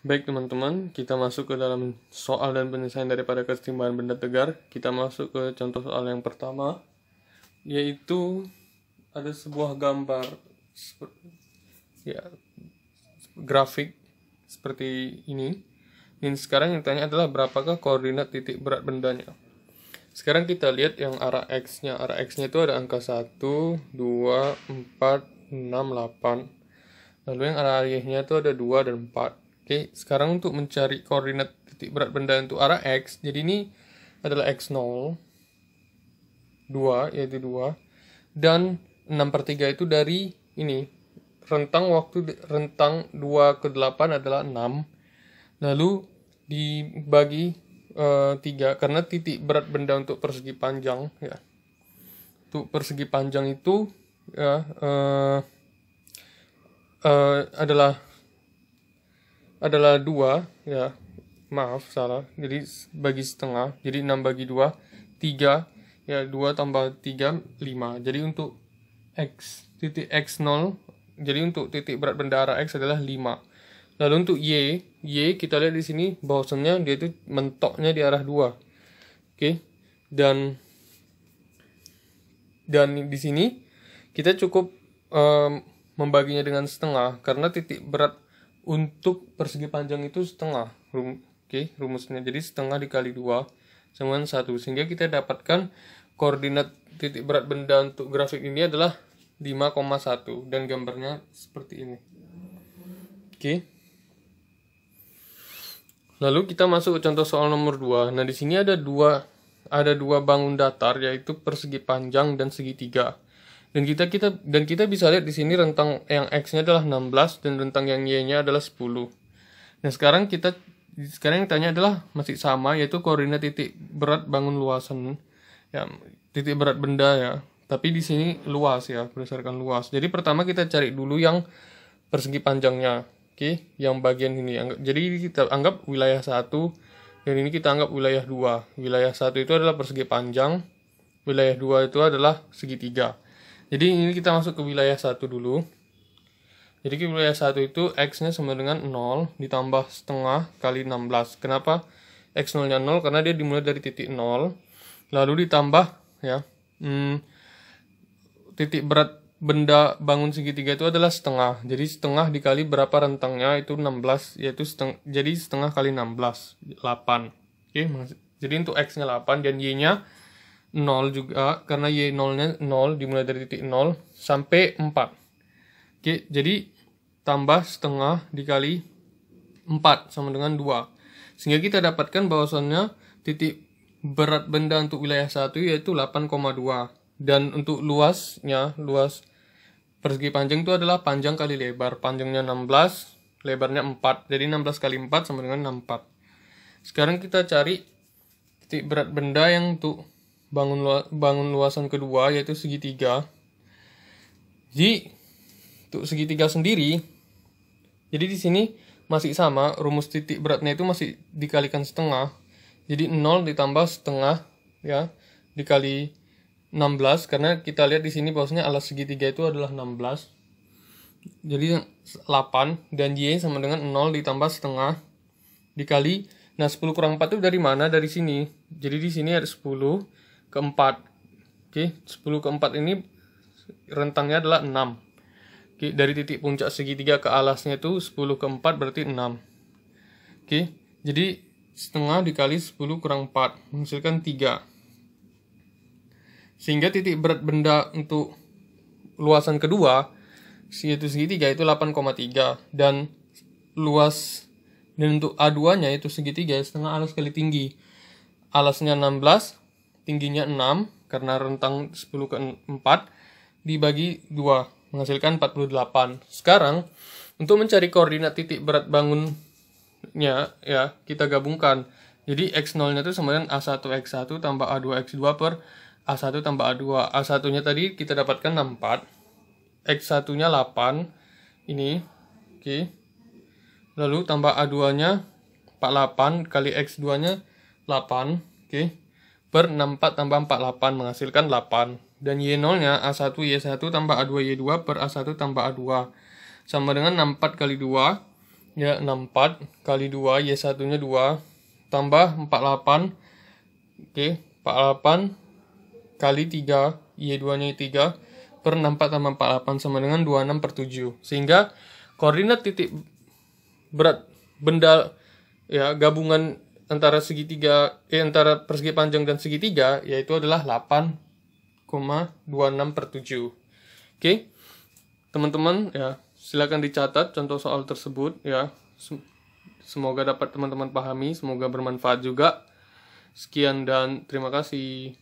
Baik teman-teman, kita masuk ke dalam soal dan penyelesaian daripada kesetimbangan benda tegar. Kita masuk ke contoh soal yang pertama, yaitu ada sebuah gambar grafik seperti ini. Dan sekarang yang ditanya adalah berapakah koordinat titik berat bendanya. Sekarang kita lihat yang arah X-nya. Arah X-nya itu ada angka 1, 2, 4, 6, 8. Lalu yang arah Y-nya itu ada 2 dan 4. Oke, sekarang untuk mencari koordinat titik berat benda untuk arah X, jadi ini adalah X0, 2, yaitu 2, dan 6/3 itu dari ini. Rentang 2 ke 8 adalah 6, lalu dibagi 3, karena titik berat benda untuk persegi panjang, ya. Untuk persegi panjang itu ya, adalah 2, ya, maaf salah, jadi bagi setengah, jadi 6 bagi 2, 3, ya, 2 tambah 3, 5, jadi untuk X, titik X0, jadi untuk titik berat benda arah X adalah 5. Lalu untuk Y kita lihat di sini bahwasannya dia itu mentoknya di arah 2, oke, dan di sini kita cukup membaginya dengan setengah, karena titik berat untuk persegi panjang itu setengah. Rumusnya jadi setengah dikali 2 sama 1, sehingga kita dapatkan koordinat titik berat benda untuk grafik ini adalah 5,1, dan gambarnya seperti ini. Lalu kita masuk ke contoh soal nomor 2. Nah, di sini ada dua bangun datar, yaitu persegi panjang dan segitiga. Dan kita bisa lihat di sini rentang yang X-nya adalah 16 dan rentang yang Y-nya adalah 10. Nah, sekarang yang tanya adalah masih sama, yaitu koordinat titik berat bangun luasan, ya, titik berat benda, ya. Tapi di sini luas, ya, berdasarkan luas. Jadi pertama kita cari dulu yang persegi panjangnya. Yang bagian ini. Jadi kita anggap wilayah 1 dan ini kita anggap wilayah 2. Wilayah 1 itu adalah persegi panjang, wilayah 2 itu adalah segitiga. Jadi ini kita masuk ke wilayah 1 dulu. Jadi ke wilayah 1 itu X-nya sama dengan 0 ditambah setengah kali 16. Kenapa X0-nya 0? Karena dia dimulai dari titik 0. Lalu ditambah, ya, titik berat benda bangun segitiga itu adalah setengah. Jadi setengah dikali berapa rentangnya itu 16, yaitu jadi setengah kali 16, 8. Jadi untuk X-nya 8 dan Y-nya 0 juga, karena Y0-nya 0 dimulai dari titik 0 sampai 4. Jadi tambah setengah dikali 4 sama dengan 2. Sehingga kita dapatkan bahwasannya titik berat benda untuk wilayah 1 yaitu 8,2. Dan untuk luas persegi panjang itu adalah panjang kali lebar. Panjangnya 16, lebarnya 4. Jadi 16 kali 4 sama dengan 64. Sekarang kita cari titik berat benda yang untuk bangun luasan kedua, yaitu segitiga. Jadi untuk segitiga sendiri, jadi di sini masih sama, rumus titik beratnya itu masih dikalikan setengah. Jadi 0 ditambah setengah, ya, dikali 16, karena kita lihat di sini bahwasanya alas segitiga itu adalah 16. Jadi 8 dan Y sama dengan 0 ditambah setengah dikali, nah 10 kurang 4 itu dari mana? Dari sini. Jadi di sini ada 10 ke 4. 10 ke 4 ini rentangnya adalah 6. Dari titik puncak segitiga ke alasnya itu 10 ke 4 berarti 6. Jadi setengah dikali 10 kurang 4 menghasilkan 3. Sehingga titik berat benda untuk luasan kedua, yaitu segitiga, itu 8,3. Dan untuk A2-nya itu segitiga, setengah alas kali tinggi. Alasnya 16, tingginya 6, karena rentang 10 ke 4, dibagi 2, menghasilkan 48. Sekarang, untuk mencari koordinat titik berat bangunnya, ya, kita gabungkan. Jadi X0-nya itu sama dengan A1X1 tambah A2X2 per A1 tambah A2. A1-nya tadi kita dapatkan 64. X1-nya 8. Ini. Lalu tambah A2-nya 48 kali X2-nya 8. Per 64 tambah 48 menghasilkan 8. Dan Y0-nya A1 Y1 tambah A2 Y2 per A1 tambah A2. Sama dengan 64 kali 2 ya 64 kali 2, Y1 nya 2 tambah 48. Oke, 48 kali 3, Y2 nya 3 per 64 tambah 48 sama dengan 26/7. Sehingga koordinat titik berat benda ya gabungan antara segitiga antara persegi panjang dan segitiga yaitu adalah 8,26/7. Oke. Teman-teman ya, silakan dicatat contoh soal tersebut ya. Semoga dapat teman-teman pahami, semoga bermanfaat juga. Sekian dan terima kasih.